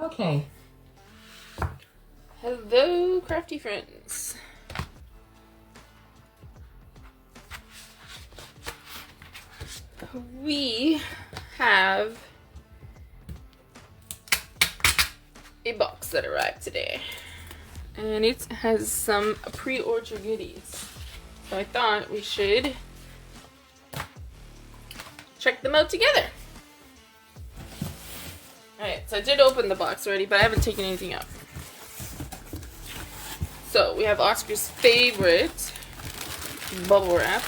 Okay. Hello, crafty friends. We have a box that arrived today, and it has some pre-order goodies. So I thought we should check them out together. Alright, so I did open the box already, but I haven't taken anything out. So we have Oscar's favorite bubble wrap.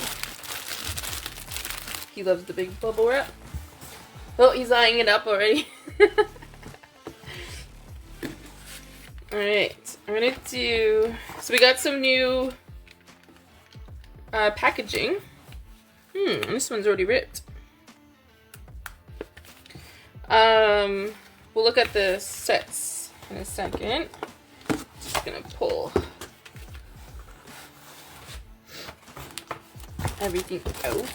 He loves the big bubble wrap. Oh, he's eyeing it up already. Alright, I'm gonna do... So we got some new packaging. This one's already ripped. We'll look at the sets in a second. Just gonna pull everything out.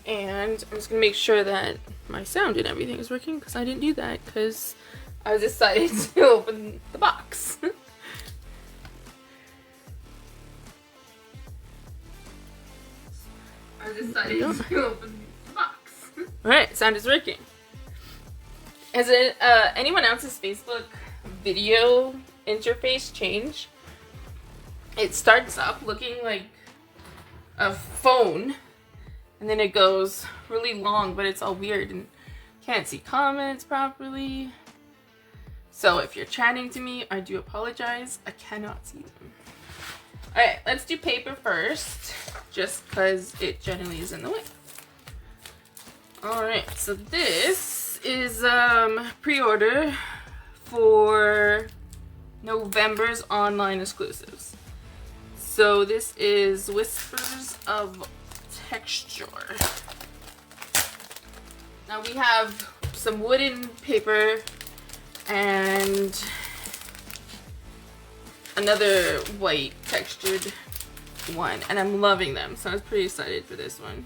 And I'm just gonna make sure that my sound and everything is working, because I didn't do that because I decided to open the box. I decided to open the box. Alright, sound is working. Has anyone else's Facebook video interface changed? It starts up looking like a phone, and then it goes really long, but it's all weird and can't see comments properly. So if you're chatting to me, I do apologize. I cannot see them. Alright, let's do paper first, just because it generally is in the way. Alright, so this is pre-order for November's online exclusives. So this is Whispers of Texture. Now we have some wooden paper and another white textured one, and I'm loving them, so I was pretty excited for this one.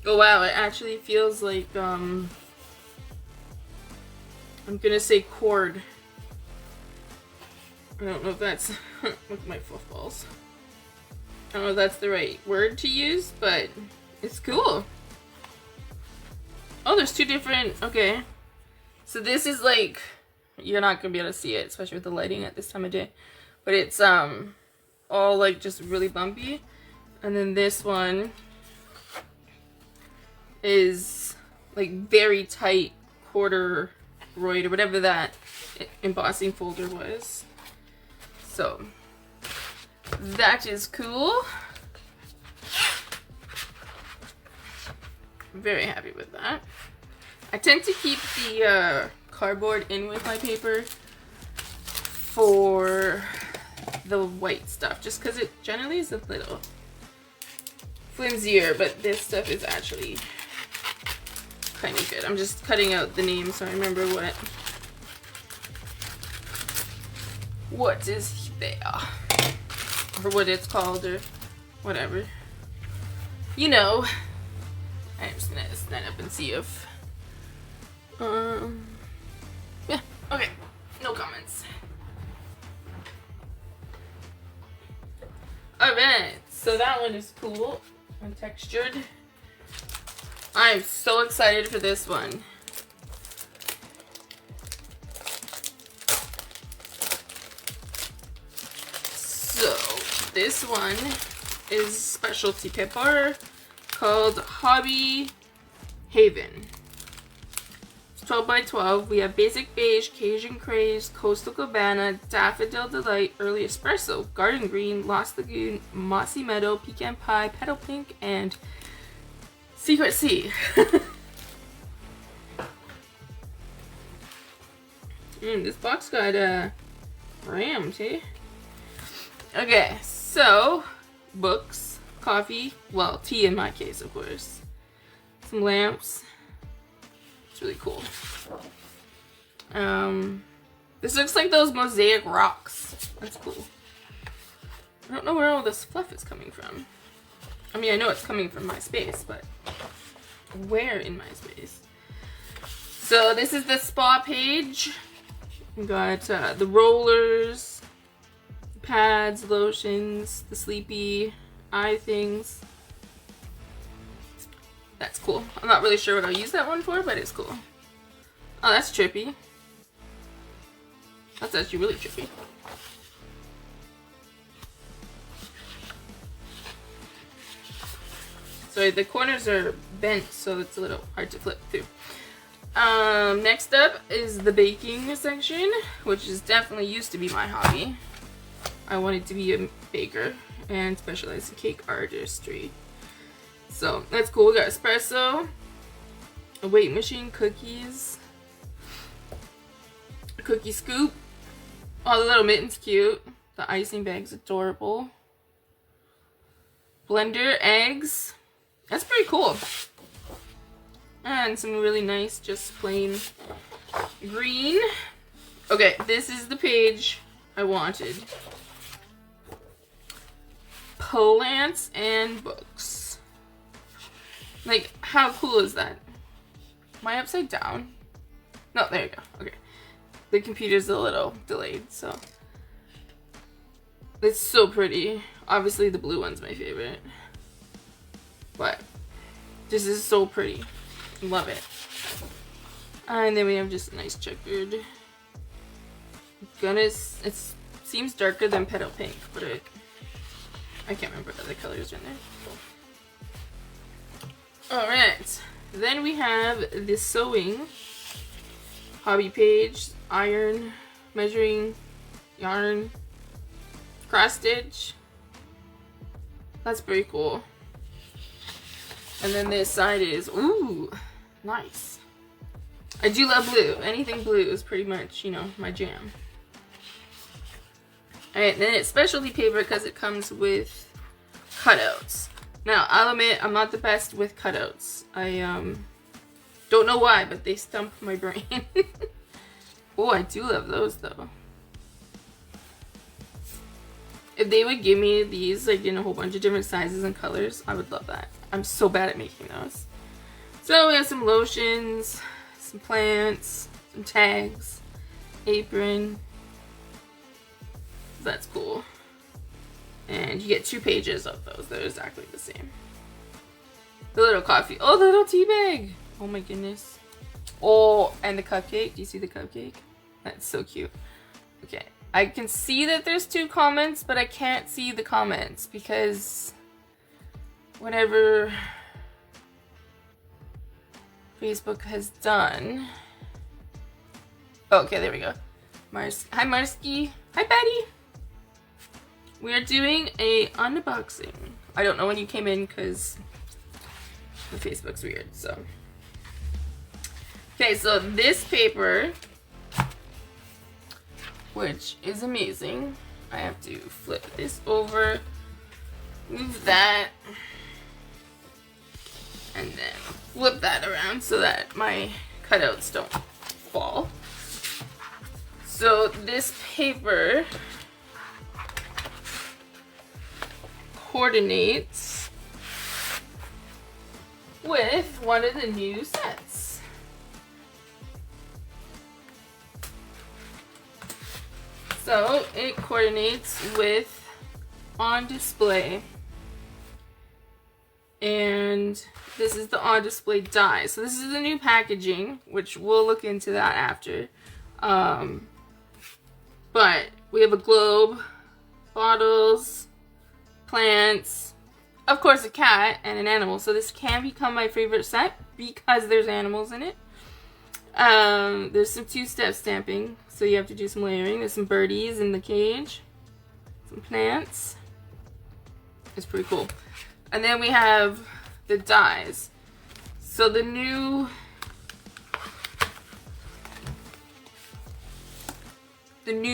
Oh wow, it actually feels like I'm gonna say cord. I don't know if that's with my fluff balls. I don't know if that's the right word to use, but it's cool. Oh, there's two different, okay. So this is like, you're not gonna be able to see it, especially with the lighting at this time of day. But it's all like just really bumpy. And then this one is like very tight corduroy or whatever that embossing folder was. So that is cool. I'm very happy with that. I tend to keep the cardboard in with my paper for the white stuff, just because it generally is a little flimsier, but this stuff is actually kind of good. I'm just cutting out the name so I remember what is there, or what it's called, or whatever. You know, I'm just gonna stand up and see if yeah, okay, no comments. Alright, so that one is cool and textured. I'm so excited for this one. So, this one is specialty paper called Hobby Haven. 12 by 12. We have Basic Beige, Cajun Craze, Coastal Cabana, Daffodil Delight, Early Espresso, Garden Green, Lost Lagoon, Mossy Meadow, Pecan Pie, Petal Pink, and Secret Sea. This box got rammed, hey? Okay, so books, coffee, well, tea in my case, of course. Some lamps. It's really cool. This looks like those mosaic rocks. That's cool. I don't know where all this fluff is coming from. I mean, I know it's coming from MySpace, but where in MySpace? So this is the spa page. We got the rollers, pads, lotions, the sleepy eye things. That's cool. I'm not really sure what I'll use that one for, but it's cool. Oh, that's trippy. That's actually really trippy. So the corners are bent, so it's a little hard to flip through. Next up is the baking section, which is definitely used to be my hobby. I wanted to be a baker and specialize in cake artistry. So that's cool. We got espresso, a weight machine, cookies, a cookie scoop. Oh, the little mitten's cute. The icing bag's adorable. Blender, eggs. That's pretty cool. And some really nice, just plain green. Okay, this is the page I wanted. Plants and books. Like, how cool is that? Am I upside down? No, there you go. Okay. The computer's a little delayed, so. It's so pretty. Obviously, the blue one's my favorite. But this is so pretty. Love it. And then we have just a nice checkered. Goodness, it seems darker than petal pink, but I can't remember the other colors in there. Cool. Alright, then we have the sewing hobby page, iron, measuring, yarn, cross stitch. That's pretty cool. And then this side is, ooh, nice. I do love blue. Anything blue is pretty much, you know, my jam. Alright, then it's specialty paper because it comes with cutouts. Now, I'll admit, I'm not the best with cutouts. I don't know why, but they stump my brain. Oh, I do love those though. If they would give me these like in a whole bunch of different sizes and colors, I would love that. I'm so bad at making those. So we have some lotions, some plants, some tags, apron. That's cool. And you get 2 pages of those. They're exactly the same. The little coffee. Oh, the little tea bag. Oh my goodness. Oh, and the cupcake. Do you see the cupcake? That's so cute. Okay. I can see that there's 2 comments, but I can't see the comments because whatever Facebook has done. Okay, there we go. Hi Marsky. Hi Betty. We are doing a unboxing. I don't know when you came in because the Facebook's weird, so. Okay, so this paper, which is amazing. I have to flip this over, move that, and then flip that around so that my cutouts don't fall. So this paper coordinates with one of the new sets. So it coordinates with On Display, and this is the On Display die. So this is the new packaging, which we'll look into that after. But we have a globe, bottles, plants, of course a cat, and an animal. So this can become my favorite set because there's animals in it. There's some 2-step stamping, so you have to do some layering. There's some birdies in the cage, some plants. It's pretty cool. And then we have the dies. So the new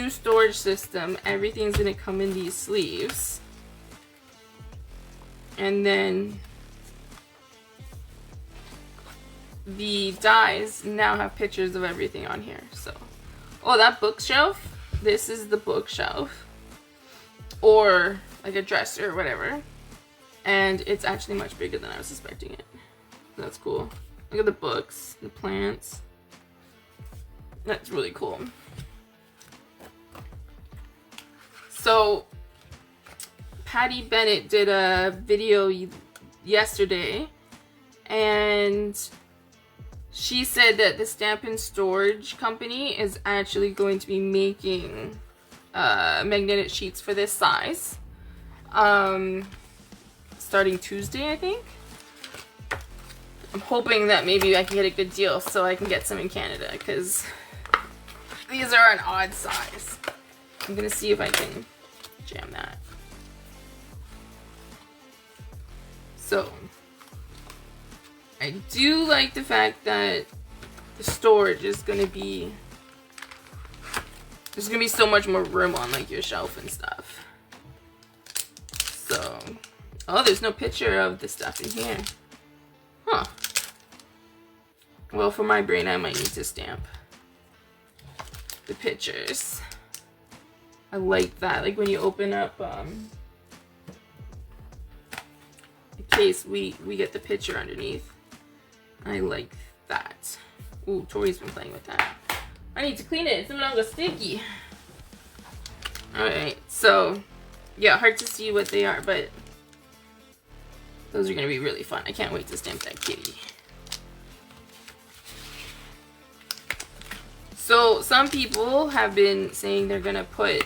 storage system, everything's gonna come in these sleeves. And then the dies now have pictures of everything on here. So, oh, that bookshelf, this is the bookshelf, or like a dresser or whatever. And it's actually much bigger than I was expecting it. That's cool. Look at the books, the plants. That's really cool. So, Patty Bennett did a video yesterday, and she said that the Stampin' Storage company is actually going to be making magnetic sheets for this size. Starting Tuesday, I think. I'm hoping that maybe I can get a good deal so I can get some in Canada, because these are an odd size. I'm gonna see if I can jam that. So, I do like the fact that the storage is gonna be, there's gonna be so much more room on like your shelf and stuff. So, oh, there's no picture of the stuff in here. Huh. Well, for my brain, I might need to stamp the pictures. I like that. Like when you open up in case we get the picture underneath. I like that. Ooh, Tori's been playing with that. I need to clean it. It's no longer sticky. Alright, so yeah, hard to see what they are, but those are gonna be really fun. I can't wait to stamp that kitty. So some people have been saying they're gonna put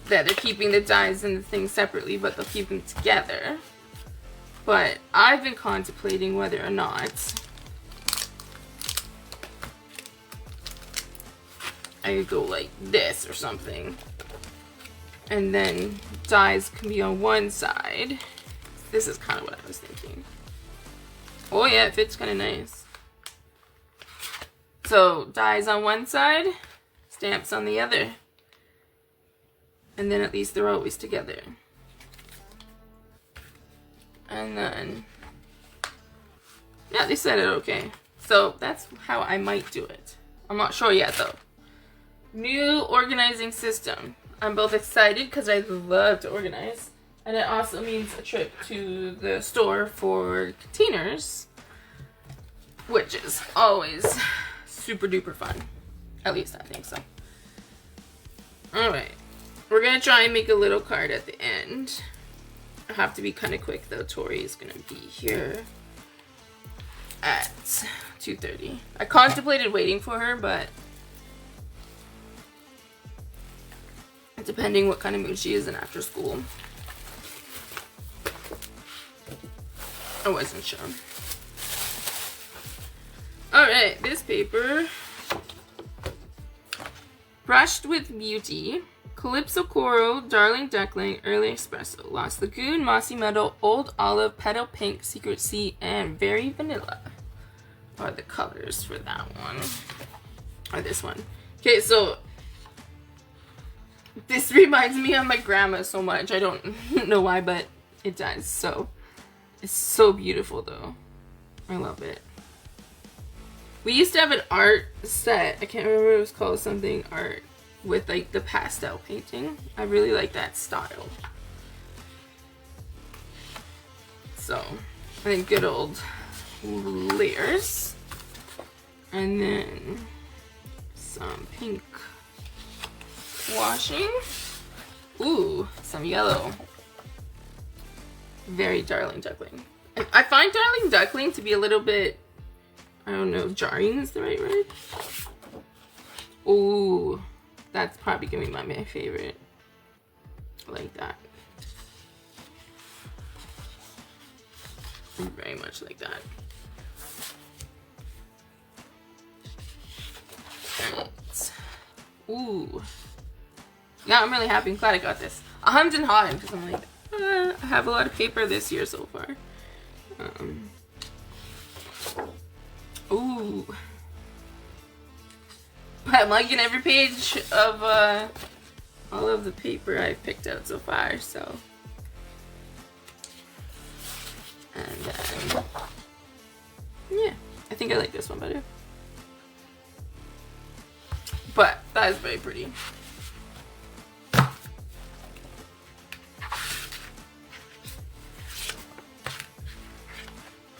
that they're keeping the dies and the things separately, but they'll keep them together. But I've been contemplating whether or not I could go like this or something, and then dies can be on one side. This is kind of what I was thinking. Oh yeah, it fits kind of nice. So dies on one side, stamps on the other. And then at least they're always together. And then, yeah, they said it okay. So that's how I might do it. I'm not sure yet though. New organizing system. I'm both excited because I love to organize. And it also means a trip to the store for containers, which is always super duper fun. At least I think so. Alright. We're going to try and make a little card at the end. I have to be kind of quick though. Tori is going to be here at 2:30. I contemplated waiting for her, but depending what kind of mood she is in after school, I wasn't sure. Alright, this paper. Brushed with Beauty. Calypso Coral, Darling Duckling, Early Espresso, Lost Lagoon, Mossy Meadow, Old Olive, Petal Pink, Secret Sea, and Very Vanilla are the colors for that one. Or this one. Okay, so this reminds me of my grandma so much. I don't know why, but it does. So it's so beautiful though. I love it. We used to have an art set. I can't remember what it was called. Something art with like the pastel painting. I really like that style. So I think good old layers. And then some pink washing. Ooh, some yellow. Very Darling Duckling. I find Darling Duckling to be a little bit, I don't know, jarring is the right word. Ooh, that's probably gonna be my favorite. I like that. Very much like that. Alright. Ooh. Yeah, I'm really happy. I'm glad I got this. I hummed and hawed because I'm like, I have a lot of paper this year so far. Ooh. I'm liking every page of all of the paper I've picked out so far, so. And then, yeah, I think I like this one better. But that is very pretty.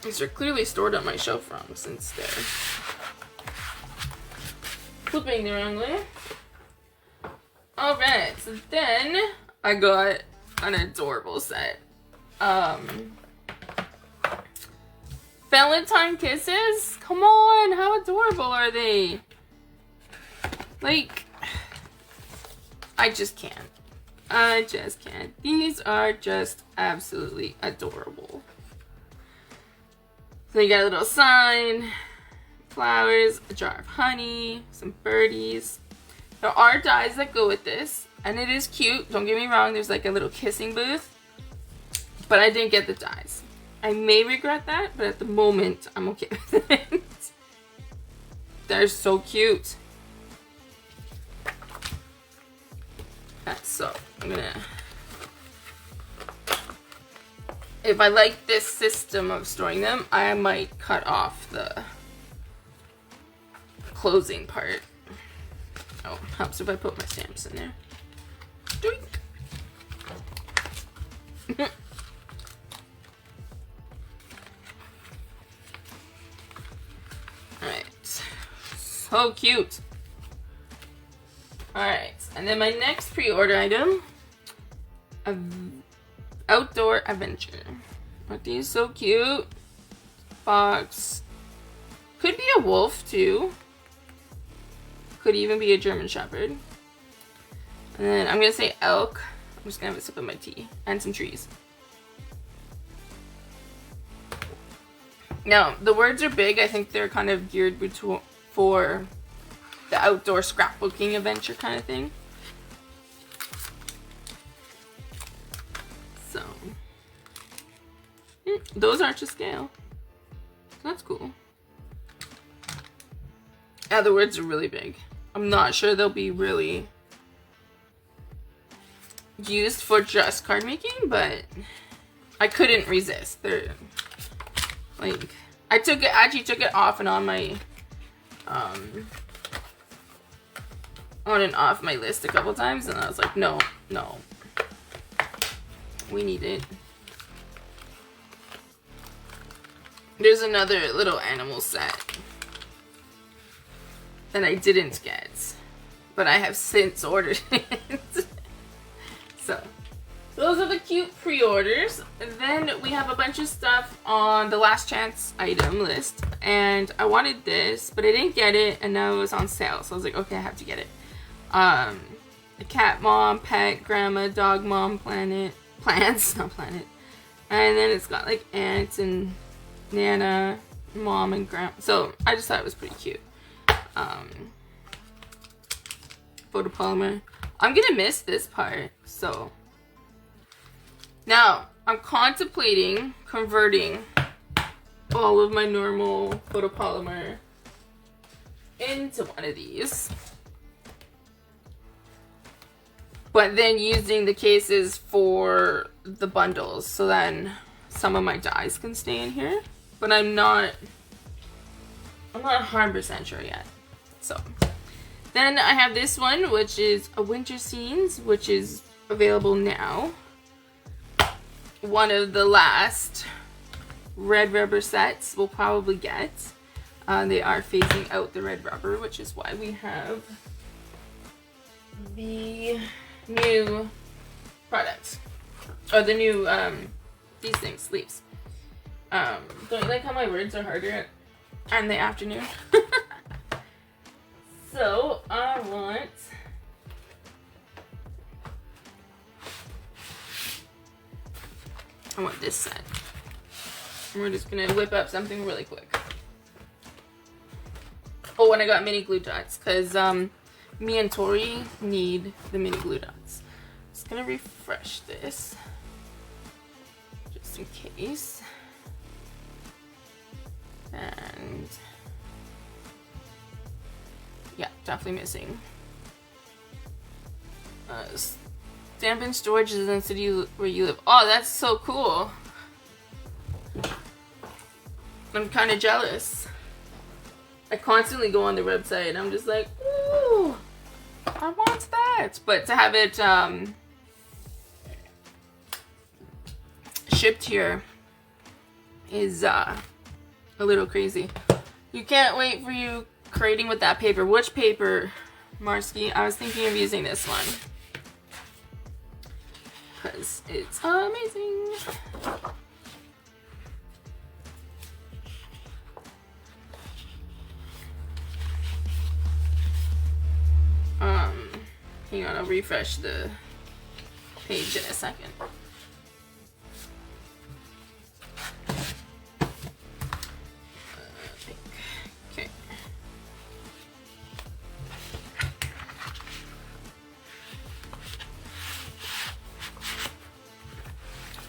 These are clearly stored on my shelf wrong since they're flipping the wrong way. Alright, so then I got an adorable set. Valentine kisses? Come on, how adorable are they? Like, I just can't. I just can't. These are just absolutely adorable. So you got a little sign, flowers, a jar of honey, some birdies. There are dies that go with this, and it is cute. Don't get me wrong, there's like a little kissing booth, but I didn't get the dies. I may regret that, but at the moment, I'm okay with it. They're so cute. So, I'm gonna... If I like this system of storing them, I might cut off the closing part. Oh, helps if I put my stamps in there. Doink! Alright. So cute! Alright, and then my next pre-order item, Outdoor Adventure. Aren't these so cute? Fox. Could be a wolf too. Could even be a German Shepherd. And then I'm gonna say elk. I'm just gonna have a sip of my tea. And some trees. Now, the words are big. I think they're kind of geared for the outdoor scrapbooking adventure kind of thing. So, those aren't to scale. That's cool. Yeah, the words are really big. I'm not sure they'll be really used for just card making, but I couldn't resist. They're like, I actually took it off and on my on and off my list a couple times, and I was like, no, we need it. There's another little animal set that I didn't get, but I have since ordered it. So those are the cute pre-orders. And then we have a bunch of stuff on the last chance item list, and I wanted this, but I didn't get it, and now it was on sale, so I was like, okay, I have to get it. A cat mom, pet, grandma, dog mom, plants, not planet. And then it's got like aunt and nana, mom and grandma. So I just thought it was pretty cute. Photopolymer. I'm gonna miss this part, so. Now, I'm contemplating converting all of my normal photopolymer into one of these. But then using the cases for the bundles, so then some of my dies can stay in here. But I'm not 100% sure yet. So then I have this one, which is a winter scenes, which is available now. One of the last red rubber sets we'll probably get. They are phasing out the red rubber, which is why we have the new products, or the new these things, sleeves. Don't you like how my words are harder in the afternoon? So I want this set. And we're just gonna whip up something really quick. Oh, and I got mini glue dots, because me and Tori need the mini glue dots. Just gonna refresh this, just in case. And yeah, definitely missing. Stampin' storage is in the city where you live. Oh, that's so cool. I'm kind of jealous. I constantly go on the website and I'm just like, ooh, I want that. But to have it shipped here is a little crazy. You can't wait for you creating with that paper. Which paper, Marsky? I was thinking of using this one because it's amazing. Hang on, I'll refresh the page in a second. Okay.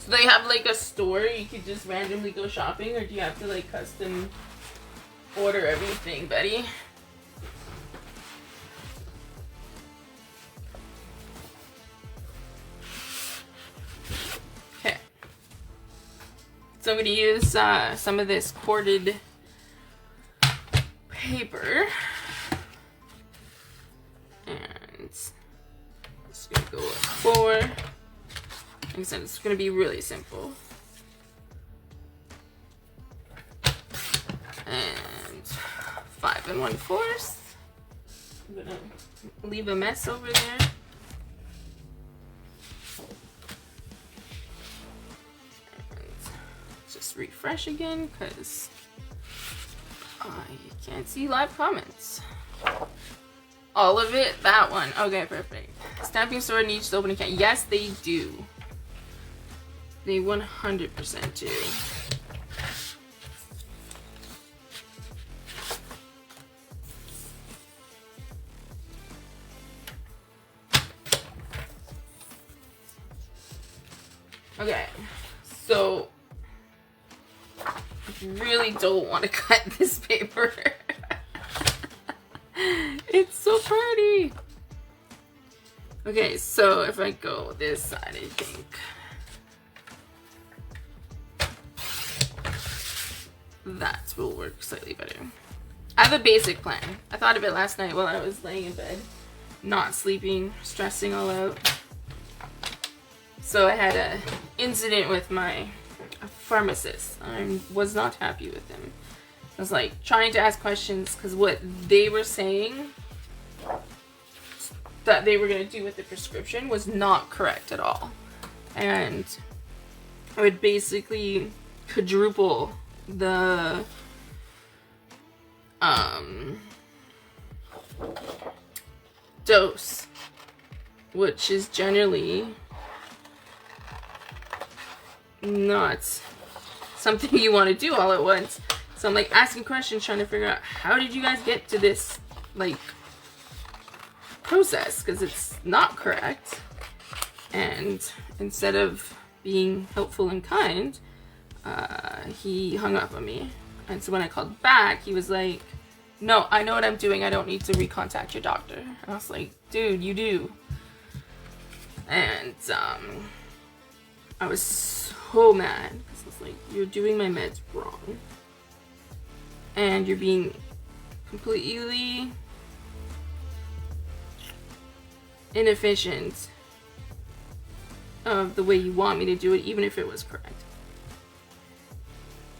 So they have like a store you could just randomly go shopping, or do you have to like custom order everything, Betty? So I'm going to use some of this corded paper, and it's going to go with 4. Like I said, it's going to be really simple. And 5 1/4. I'm going to leave a mess over there. Refresh again because I can't see live comments. All of it, that one. Okay, perfect. Stamping store needs to open account. Yes, they do. They 100% do. Okay, so really don't want to cut this paper. It's so pretty. Okay, so if I go this side, I think that will work slightly better. I have a basic plan. I thought of it last night while I was laying in bed, not sleeping, stressing all out. So I had an incident with my pharmacist. I was not happy with him. I was like trying to ask questions because what they were saying that they were going to do with the prescription was not correct at all. And I would basically quadruple the dose, which is generally not something you want to do all at once. So I'm like asking questions, trying to figure out how did you guys get to this like process, because it's not correct. And instead of being helpful and kind, he hung up on me. And so when I called back, he was like, no, I know what I'm doing, I don't need to recontact your doctor. And I was like, dude, you do. And I was so mad because I was like, you're doing my meds wrong, and you're being completely inefficient of the way you want me to do it, even if it was correct.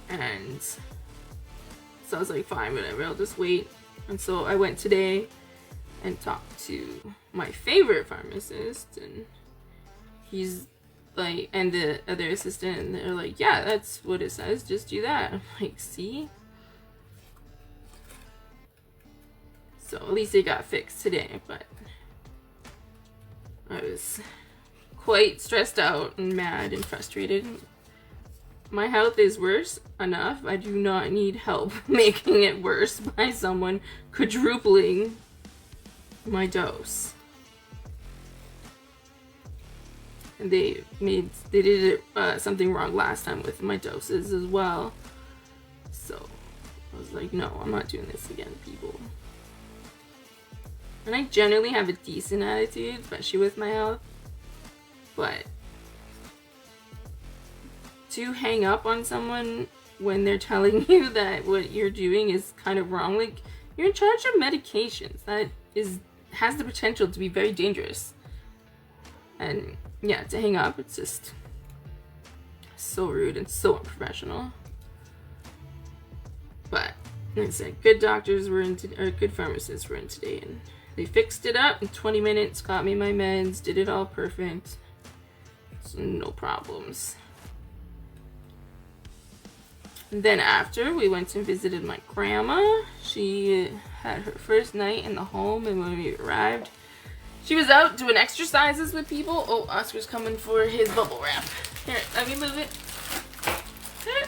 And so I was like, fine, whatever, I'll just wait. And so I went today and talked to my favorite pharmacist, and he's like, and the other assistant, and they're like, yeah, that's what it says, just do that. I'm like, see? So at least it got fixed today, but I was quite stressed out and mad and frustrated. My health is worse enough. I do not need help making it worse by someone quadrupling my dose. And they did something wrong last time with my doses as well. So I was like, no, I'm not doing this again, people. And I generally have a decent attitude, especially with my health. But to hang up on someone when they're telling you that what you're doing is kind of wrong, like, you're in charge of medications. That has the potential to be very dangerous. And yeah, to hang up, it's just so rude and so unprofessional. But like I said, good doctors were in, or good pharmacists were in today, and they fixed it up in 20 minutes, got me my meds, did it all perfect. So no problems. And then after, we went and visited my grandma. She had her first night in the home, and when we arrived, she was out doing exercises with people. Oh, Oscar's coming for his bubble wrap. Here, let me move it. Here.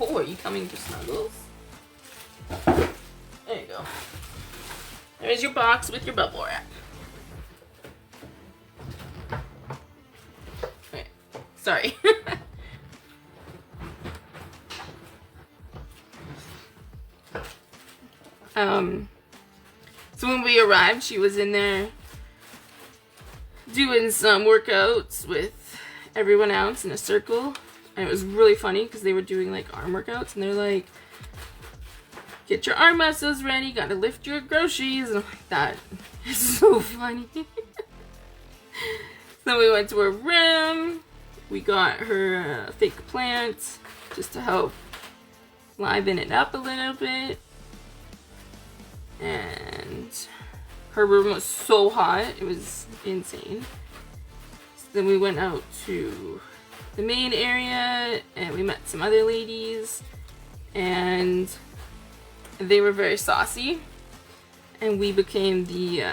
Oh, are you coming for snuggles? There you go. There's your box with your bubble wrap. Okay, sorry. So when we arrived, she was in there doing some workouts with everyone else in a circle. And it was really funny because they were doing like arm workouts, and they're like, get your arm muscles ready, gotta lift your groceries. And I'm like, that is so funny. So we went to her room. We got her fake plant just to help liven it up a little bit. And her room was so hot, it was insane. So then we went out to the main area and we met some other ladies, and they were very saucy, and we became the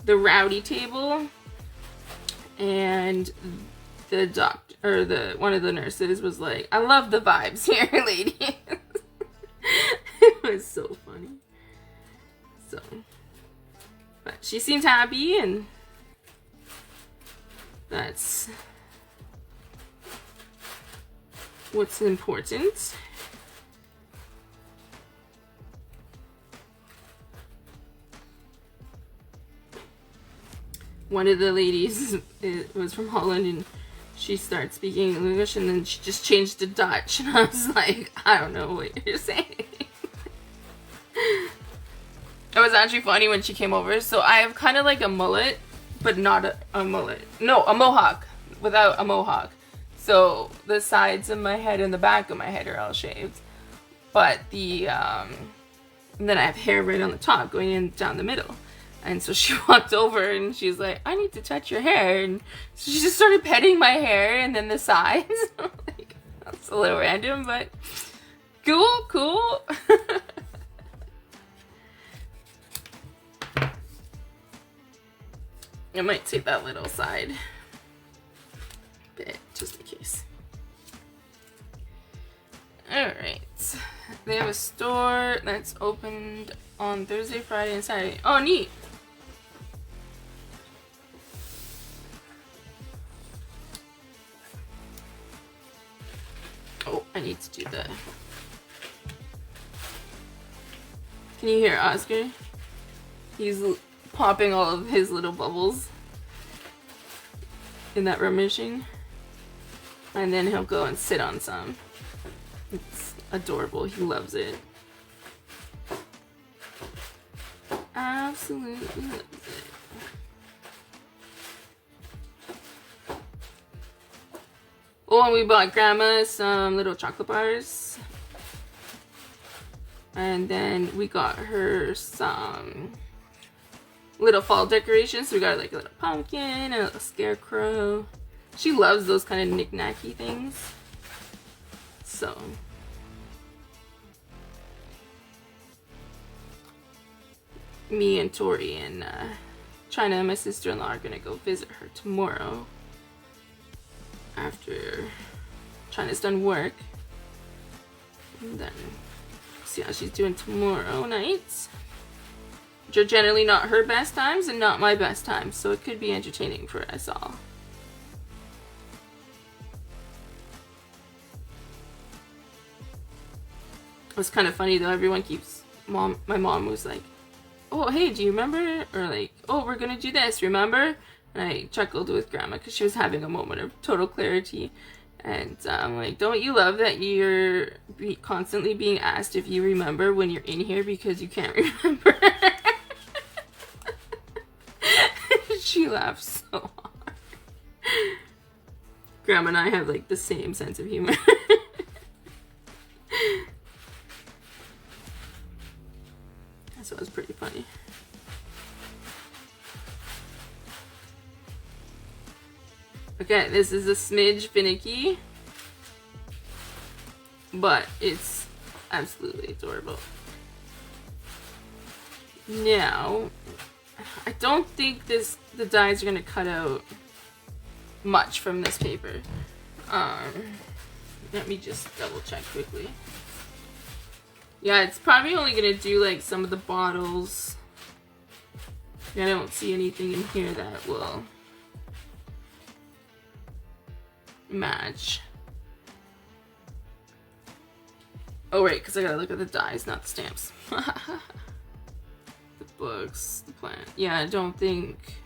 rowdy table. And the doctor, or one of the nurses was like, I love the vibes here, ladies. It was so funny. So, but she seemed happy, and that's what's important. One of the ladies was from Holland, and she started speaking English, and then she just changed to Dutch, and I was like, I don't know what you're saying. It was actually funny when she came over. So I have kind of like a mullet, but not a mullet. No, a mohawk without a mohawk. So the sides of my head and the back of my head are all shaved, but the and then I have hair right on the top going in down the middle. And so she walked over and she's like, I need to touch your hair. And so she just started petting my hair and then the sides. I'm like, that's a little random, but cool. I might take that little side bit just in case. Alright. They have a store that's opened on Thursday, Friday, and Saturday. Oh, neat. Oh, I need to do that. Can you hear Oscar? He's popping all of his little bubbles in that rummaging. And then he'll go and sit on some. It's adorable. He loves it. Absolutely loves it. Oh, and we bought Grandma some little chocolate bars. And then we got her some little fall decorations. So we got like a little pumpkin and a little scarecrow. She loves those kind of knick-knacky things. So me and Tori and China and my sister-in-law are gonna go visit her tomorrow after China's done work, and then see how she's doing tomorrow night, which are generally not her best times and not my best times, so it could be entertaining for us all. It was kind of funny though, everyone keeps, my mom was like, oh hey, do you remember? Or like, oh, we're gonna do this, remember? And I chuckled with Grandma because she was having a moment of total clarity. And I'm like, don't you love that you're constantly being asked if you remember when you're in here because you can't remember? She laughed so hard. Grandma and I have like the same sense of humor. So it's pretty funny. Okay, this is a smidge finicky, but it's absolutely adorable. Now, I don't think the dies are gonna cut out much from this paper. Let me just double check quickly. Yeah, it's probably only gonna do like some of the bottles. I don't see anything in here that will match. Oh right, because I gotta look at the dies, not the stamps. The books, the plant. Yeah, I don't think,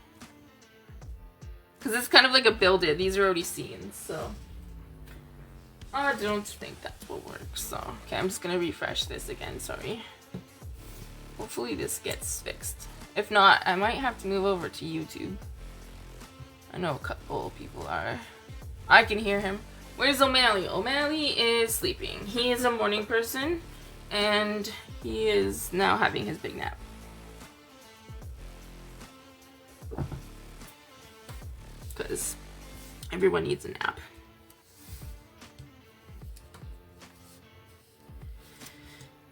because it's kind of like a build-it. These are already seen, so I don't think that will work. So okay, I'm just gonna refresh this again. Sorry. Hopefully this gets fixed. If not, I might have to move over to YouTube. I know a couple people are. I can hear him. Where's O'Malley? O'Malley is sleeping. He is a morning person, and he is now having his big nap. Because everyone needs a nap.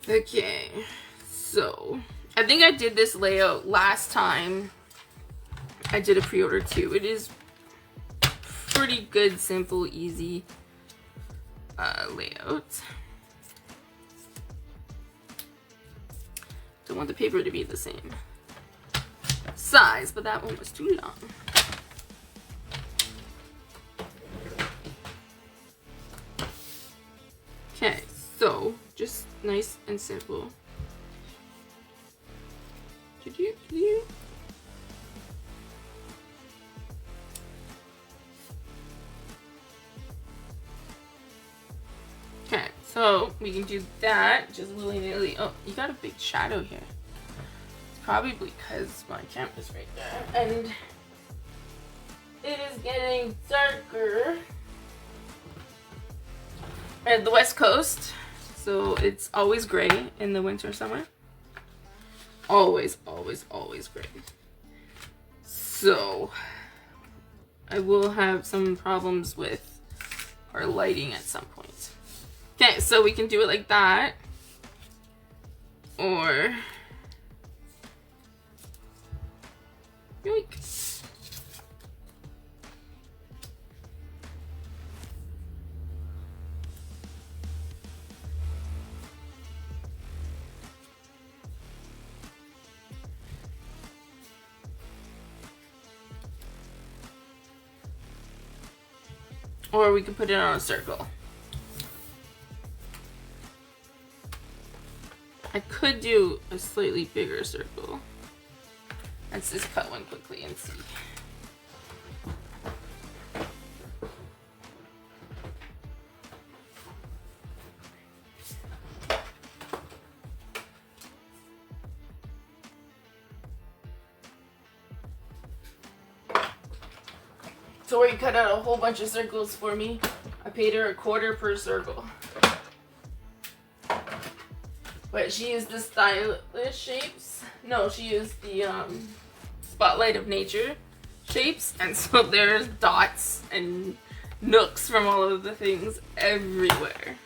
Okay, so I think I did this layout last time I did a pre-order too. It is pretty good, simple, easy layout. Don't want the paper to be the same size, but that one was too long. Okay, so just nice and simple. Okay, so we can do that just willy-nilly. Oh, you got a big shadow here. It's probably because my camera's right there. And it is getting darker at the West Coast. So it's always gray in the winter, summer. Always, always, always gray. So I will have some problems with our lighting at some point. Okay, so we can do it like that. Or yoink. Or we could put it on a circle. I could do a slightly bigger circle. Let's just cut one quickly and see. Tori cut out a whole bunch of circles for me. I paid her $1/4 per circle. But she used the stylish shapes. No, she used the spotlight of nature shapes. And so there's dots and nooks from all of the things everywhere.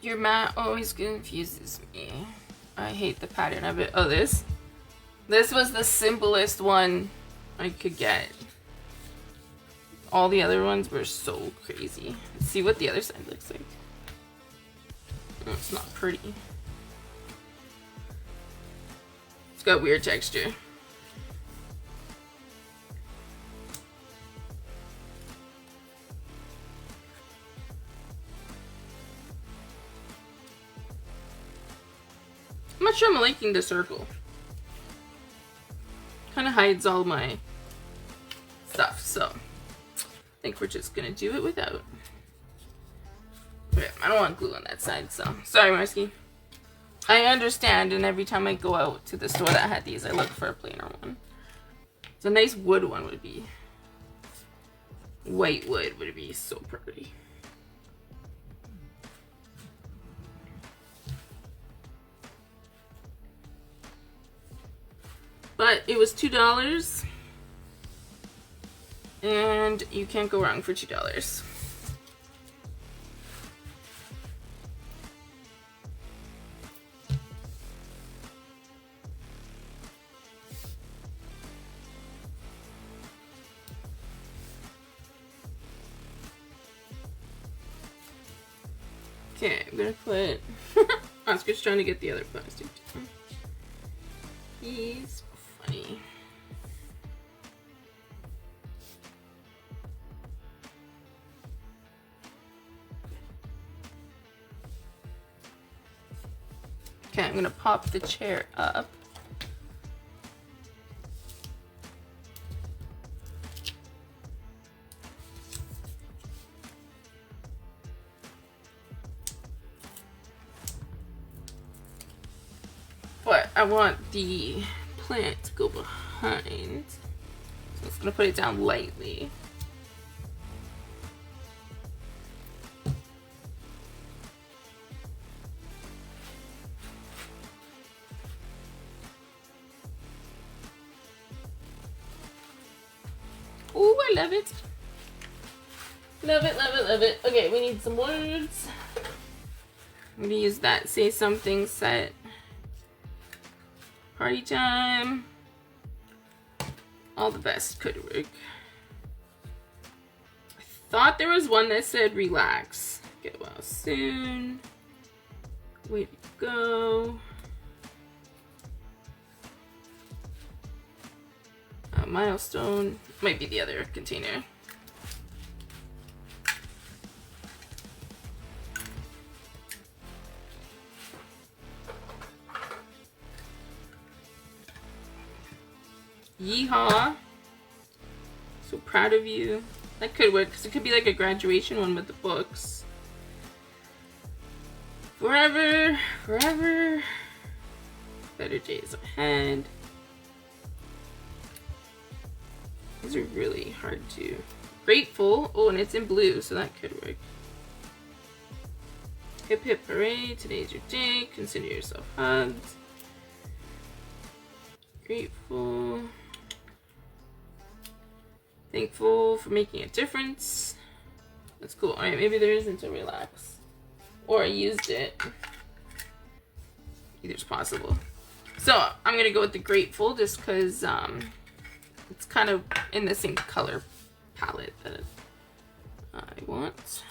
Your mat always confuses me. I hate the pattern of it. Oh, this was the simplest one I could get. all the other ones were so crazy. Let's see what the other side looks like. Oh, it's not pretty. It's got weird texture. I'm not sure I'm liking the circle. Kind of hides all my stuff, so I think we're just gonna do it without. Okay, I don't want glue on that side, so sorry, Marsky. I understand, and every time I go out to the store that had these, I look for a plainer one. So a nice wood one would be, white wood would be so pretty. But it was $2, and you can't go wrong for $2. Okay, I'm gonna put. Oscar's trying to get the other plastic down. He's funny. Okay, I'm gonna pop the chair up. But I want the plant to go behind. So I'm just gonna put it down lightly. Ooh, I love it. Love it, love it, love it. Okay, we need some words. I'm gonna use that say something set. Party time. All the best could work. I thought there was one that said relax. Get well soon. Way to go. A milestone. Might be the other container. Yeehaw. So proud of you. That could work, because it could be like a graduation one with the books. Forever, forever. Better days ahead. These are really hard to. Grateful. Oh, and it's in blue, so that could work. Hip hip hooray. Today's your day. Consider yourself hugged. Grateful. Thankful for making a difference. That's cool. Alright, maybe there isn't a relax. Or I used it. Either's possible. So, I'm gonna go with the grateful just because it's kind of in the same color palette that I want.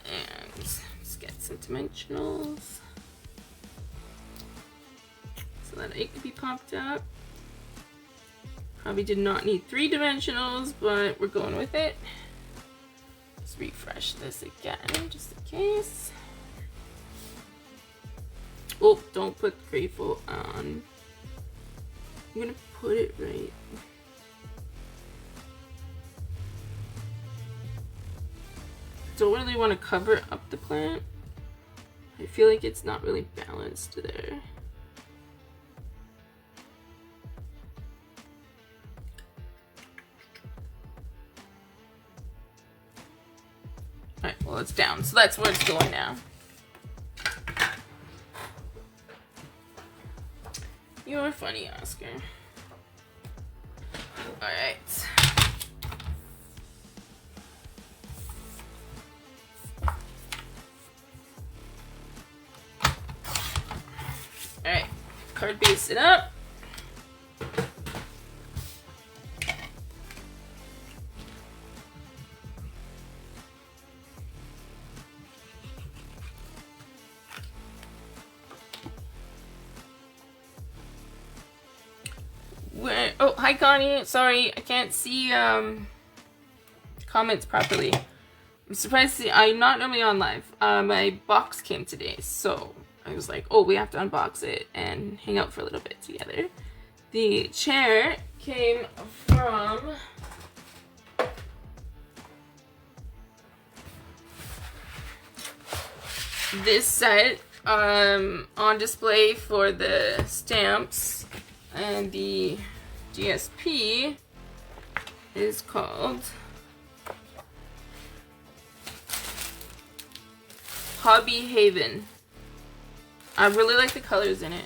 And let's get some dimensionals. So that it could be popped up. Probably did not need 3 dimensionals, but we're going with it. Let's refresh this again, just in case. Oh, don't put grateful on. I'm gonna put it right. Don't really want to cover up the plant. I feel like it's not really balanced there. Alright, well it's down, so that's where it's going now. You're funny, Oscar. Alright. Alright, card base it up. Oh, hi Connie. Sorry, I can't see comments properly. I'm surprised to see, I'm not normally on live. My box came today, so I was like, oh, we have to unbox it and hang out for a little bit together. The chair came from this set on display for the stamps, and the GSP is called Hobby Haven. I really like the colors in it.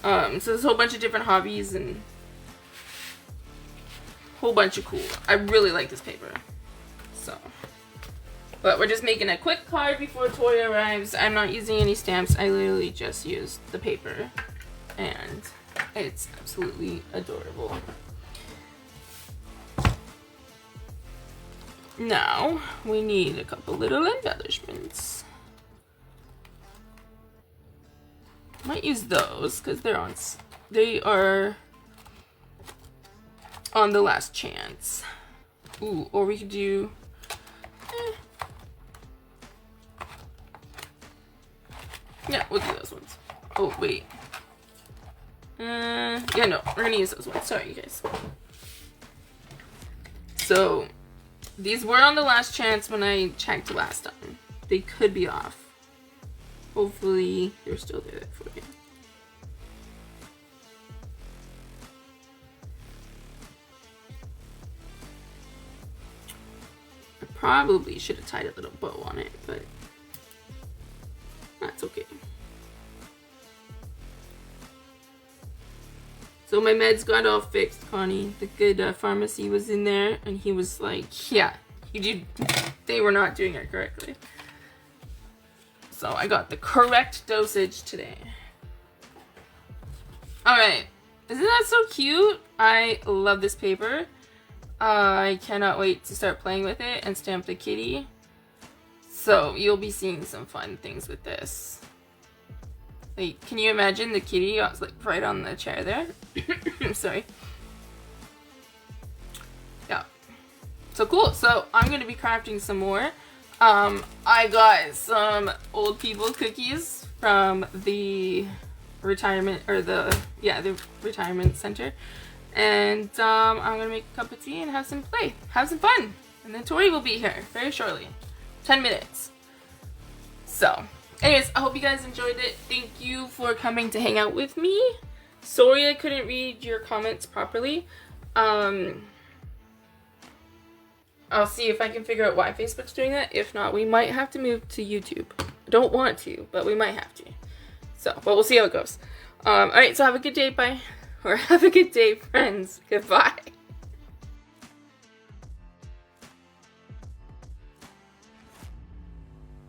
So there's a whole bunch of different hobbies and a whole bunch of cool. I really like this paper. So, but we're just making a quick card before Tori arrives. I'm not using any stamps. I literally just used the paper, and it's absolutely adorable. Now we need a couple little embellishments. Might use those because they are on the last chance. Ooh, or we could do yeah, we'll do those ones. Oh wait. Yeah, no, we're gonna use those ones. Sorry, you guys. So these were on the last chance when I checked last time. They could be off. Hopefully they're still there for you. I probably should have tied a little bow on it, but that's okay. So my meds got all fixed, Connie. The good pharmacy was in there, and he was like, yeah, they were not doing it correctly. So I got the correct dosage today. Alright, isn't that so cute? I love this paper. I cannot wait to start playing with it and stamp the kitty. So you'll be seeing some fun things with this. Like, can you imagine the kitty like right on the chair there? Sorry. Yeah. So cool. So I'm going to be crafting some more. I got some old people cookies from the retirement, or the retirement center. And I'm gonna make a cup of tea and have some play, have some fun. And then Tori will be here very shortly. 10 minutes. So, anyways, I hope you guys enjoyed it. Thank you for coming to hang out with me. Sorry I couldn't read your comments properly. I'll see if I can figure out why Facebook's doing that. If not, we might have to move to YouTube. I don't want to, but we might have to. So, but we'll see how it goes. Alright, so have a good day, bye. Or have a good day, friends. Goodbye.